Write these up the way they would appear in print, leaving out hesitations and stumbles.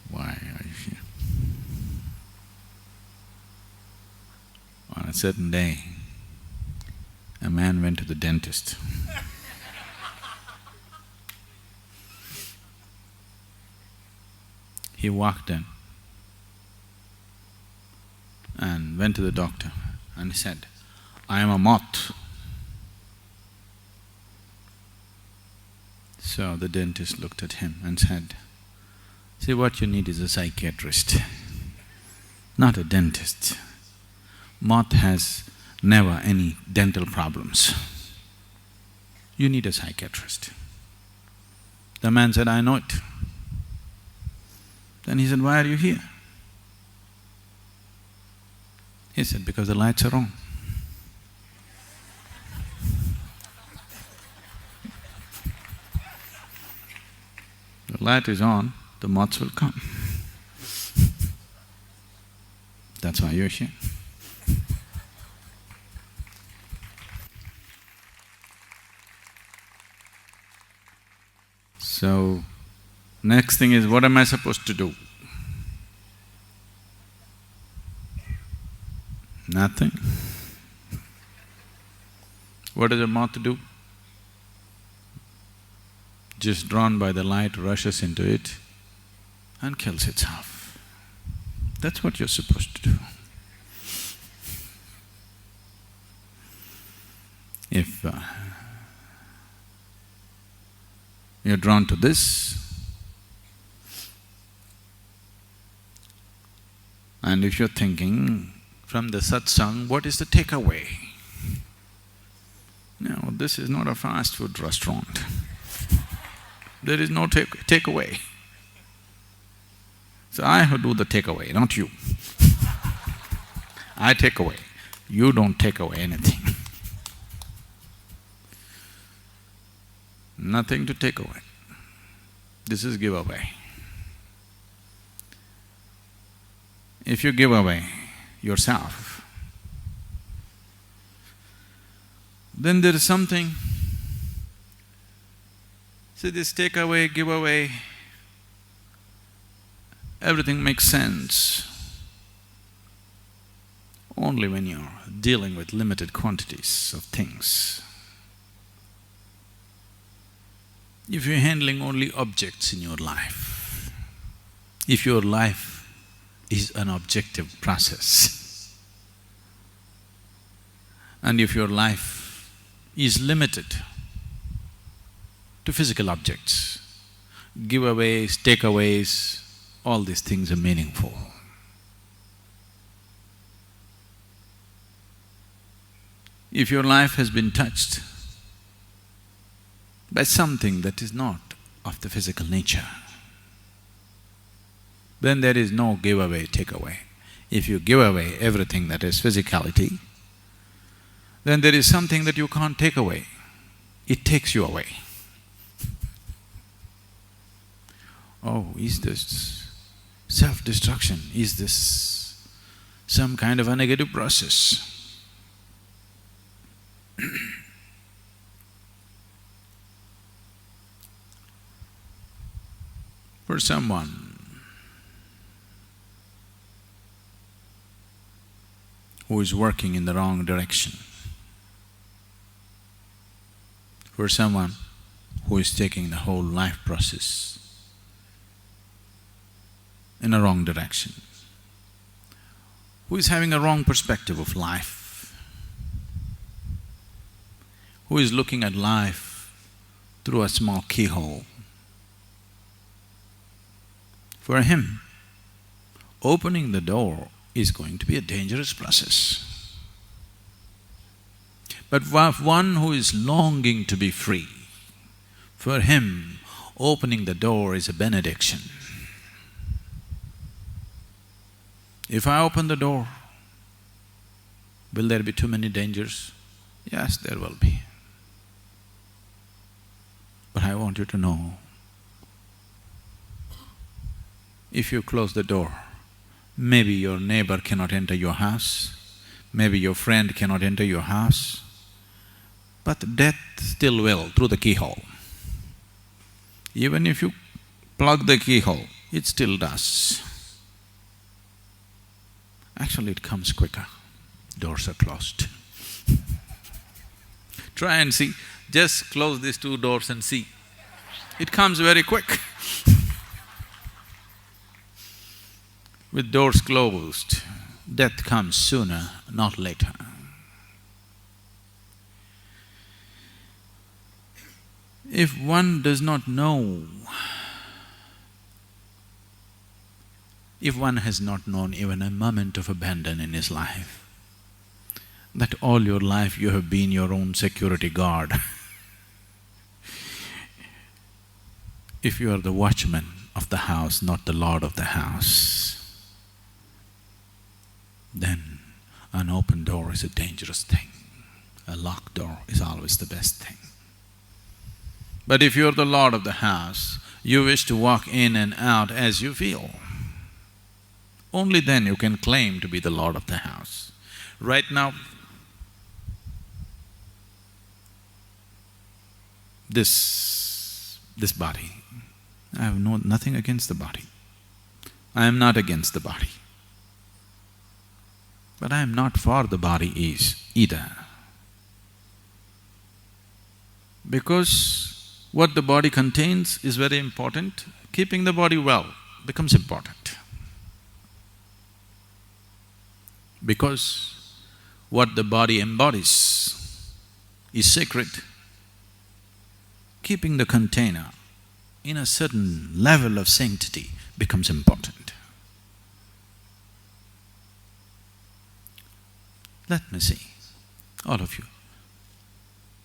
Why are you here? On a certain day, a man went to the dentist. He walked in and went to the doctor and he said, "I am a moth." So the dentist looked at him and said, "See, what you need is a psychiatrist, not a dentist. Moth has never any dental problems. You need a psychiatrist." The man said, "I know it." Then he said, "Why are you here?" He said, "Because the lights are on." The light is on, the moths will come. That's why you're here. So, next thing is, what am I supposed to do? Nothing. What does a moth do? Just drawn by the light, rushes into it and kills itself. That's what you're supposed to do. If you're drawn to this, and if you're thinking from the satsang, what is the takeaway? No, this is not a fast food restaurant. There is no takeaway. So I have to do the takeaway, not you. I take away, you don't take away anything. Nothing to take away. This is giveaway. If you give away yourself, then there is something. See, this take away, give away, everything makes sense only when you're dealing with limited quantities of things. If you're handling only objects in your life, if your life is an objective process, and if your life is limited to physical objects, giveaways, takeaways, all these things are meaningful. If your life has been touched by something that is not of the physical nature, then there is no giveaway, takeaway. If you give away everything that is physicality, then there is something that you can't take away, it takes you away. Oh, is this self-destruction? Is this some kind of a negative process? For someone who is working in the wrong direction, for someone who is taking the whole life process in a wrong direction, who is having a wrong perspective of life, who is looking at life through a small keyhole, for him, opening the door is going to be a dangerous process. But for one who is longing to be free, for him, opening the door is a benediction. If I open the door, will there be too many dangers? Yes, there will be. But I want you to know, if you close the door, maybe your neighbor cannot enter your house, maybe your friend cannot enter your house, but death still will through the keyhole. Even if you plug the keyhole, it still does. Actually, it comes quicker. Doors are closed. Try and see, just close these two doors and see. It comes very quick. With doors closed, death comes sooner, not later. If one does not know, if one has not known even a moment of abandon in his life, that all your life you have been your own security guard. If you are the watchman of the house, not the lord of the house, then an open door is a dangerous thing. A locked door is always the best thing. But if you're the lord of the house, you wish to walk in and out as you feel. Only then you can claim to be the lord of the house. Right now, this body, I have nothing against the body. I am not against the body. But I am not for the body either. Because what the body contains is very important, keeping the body well becomes important. Because what the body embodies is sacred, keeping the container in a certain level of sanctity becomes important. Let me see, all of you,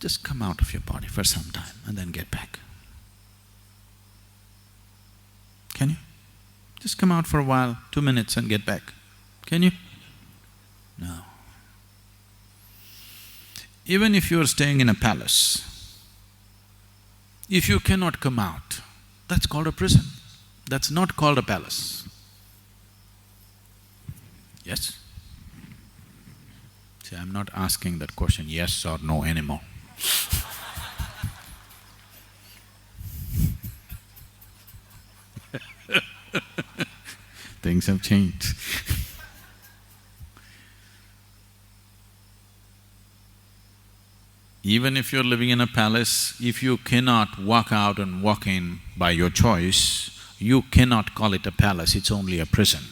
just come out of your body for some time and then get back. Can you? Just come out for a while, 2 minutes and get back. Can you? No. Even if you are staying in a palace, if you cannot come out, that's called a prison. That's not called a palace. Yes? See, I'm not asking that question yes or no anymore. Things have changed. Even if you're living in a palace, if you cannot walk out and walk in by your choice, you cannot call it a palace, it's only a prison.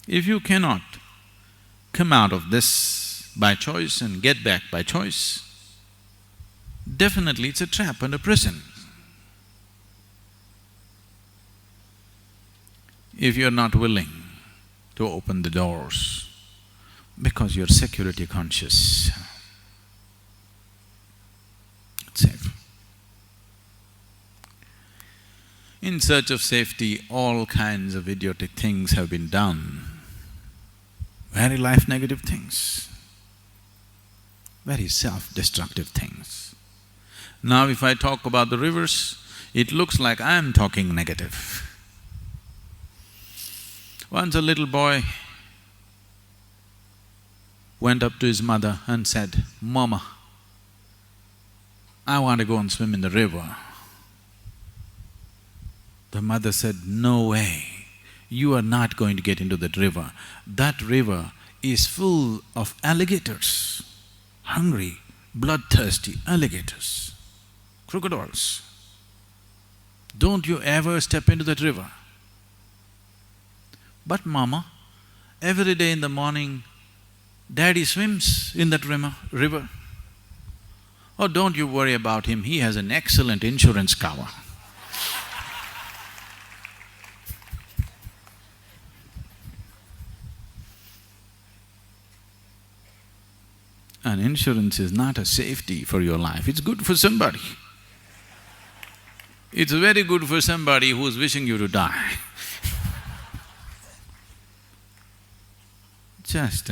If you cannot come out of this by choice and get back by choice, definitely it's a trap and a prison. If you're not willing to open the doors because you're security conscious, it's safe. In search of safety, all kinds of idiotic things have been done, very life-negative things, very self-destructive things. Now if I talk about the rivers, it looks like I'm talking negative. Once a little boy went up to his mother and said, "Mama, I want to go and swim in the river." The mother said, "No way, you are not going to get into that river. That river is full of alligators, hungry, bloodthirsty alligators, crocodiles. Don't you ever step into that river." "But mama, every day in the morning, daddy swims in that river." "Oh, don't you worry about him, he has an excellent insurance cover." And insurance is not a safety for your life, it's good for somebody. It's very good for somebody who's wishing you to die. Just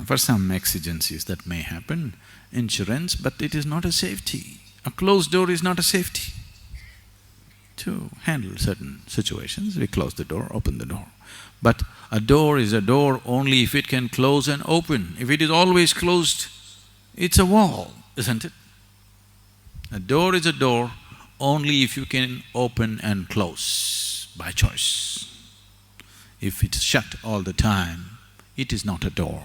for some exigencies that may happen, insurance, but it is not a safety. A closed door is not a safety. To handle certain situations, we close the door, open the door. But a door is a door only if it can close and open. If it is always closed, it's a wall, isn't it? A door is a door only if you can open and close by choice. If it's shut all the time, it is not a door.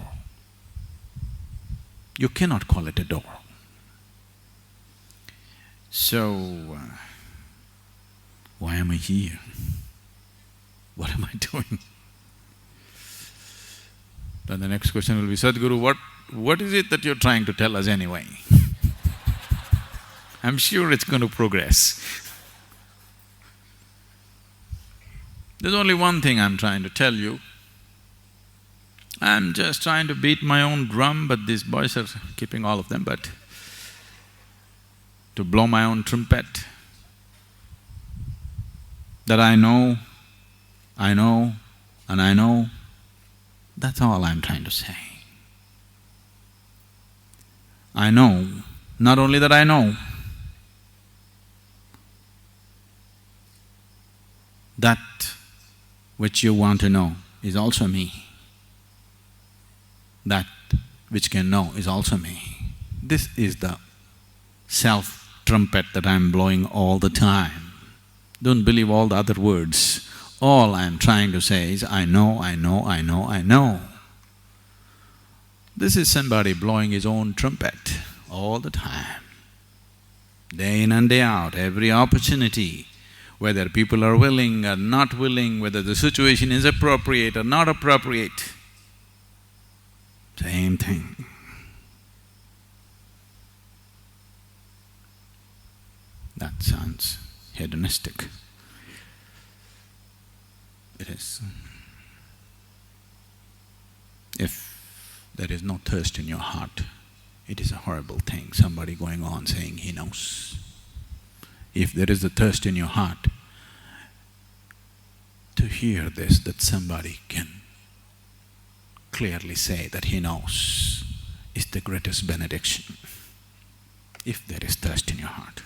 You cannot call it a door. So, why am I here? What am I doing? Then the next question will be, Sadhguru, what is it that you're trying to tell us anyway? I'm sure it's going to progress. There's only one thing I'm trying to tell you. I'm just trying to beat my own drum, but these boys are keeping all of them, but to blow my own trumpet, that I know, and I know, that's all I'm trying to say. I know, not only that I know, that which you want to know is also me. That which can know is also me. This is the self-trumpet that I'm blowing all the time. Don't believe all the other words. All I'm trying to say is, I know, I know, I know, I know. This is somebody blowing his own trumpet all the time. Day in and day out, every opportunity, whether people are willing or not willing, whether the situation is appropriate or not appropriate, same thing. That sounds hedonistic. It is. If there is no thirst in your heart, it is a horrible thing, somebody going on saying he knows. If there is a thirst in your heart to hear this, that somebody can clearly say that he knows, is the greatest benediction, if there is thirst in your heart.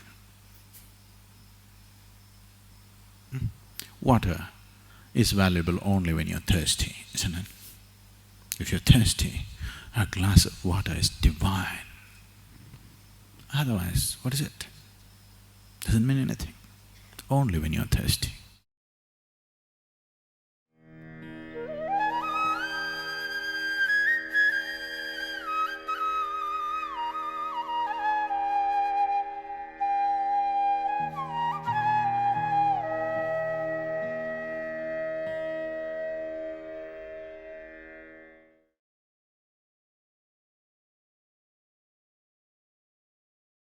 Water is valuable only when you're thirsty, isn't it? If you're thirsty, a glass of water is divine. Otherwise, what is it? Doesn't mean anything. Only when you're thirsty.